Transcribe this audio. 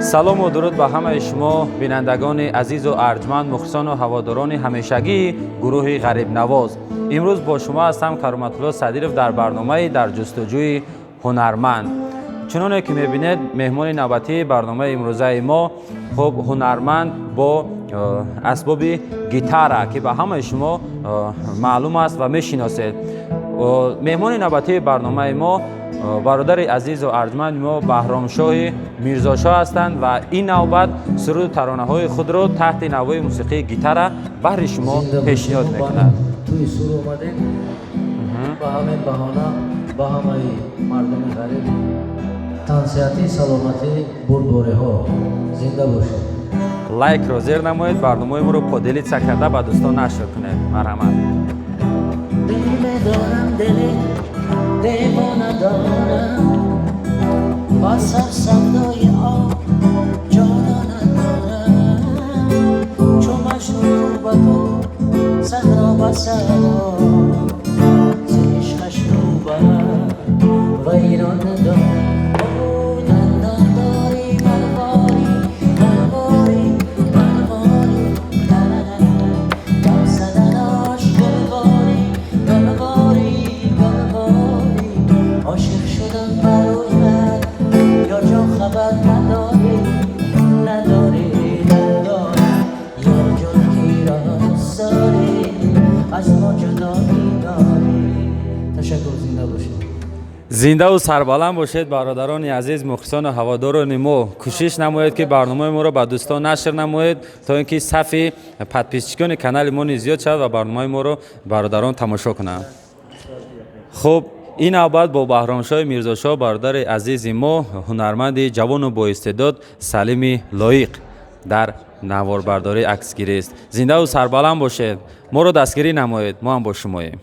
سلام و درود به همه شما بینندگان عزیز و ارجمند، مخلصان و هواداران همیشگی گروه غریب نواز. امروز با شما هستم کرامت الله صدیرов در برنامه در جستجوی هنرمند. چنانه که میبینید مهمان نوبتی برنامه امروزه ما خب هنرمند با اسباب گیتار که به همه شما معلوم است و میشناسید. مهمان نوبتی برنامه ما برادر عزیز و ارجمند ما بهرامشاه میرزاشاه هستند و این نوبت سرود ترانه های خود را تحت نوای موسیقی گیتار بر شما پیشنهاد میکنند. توی سور اومده با همه بهانه با همه مردم غریب تنسیتی سلامتی بردوره ها زنده باشید. لایک را زیر نمایید، برنامه ما رو پادلی کرده به دوستان نشر کنید. مرحمت. دارم دل دیوانه دارم با سر سودای آب جانانه دارم چون مجنون با تو صحرا با صحرا ز عشقش رو بر ویران دارم زنده و سربلند باشید برادران عزیز، مخلصان و هواداران ما. کوشش نمایید که برنامه ما را به دوستان نشر نمایید تا اینکه صفحه پادپیشچیان کانال ما زیاد شود و برنامه ما را برادران تماشا کنند. خب این نوبت با بهرامشاه میرزاشاه برادر عزیز ما، هنرمند جوان و با استعداد سلیم لایق در نواربرداری عکسگیری است. زنده و سربلند باشید، ما را دستگیری نمایید، ما هم با شماییم.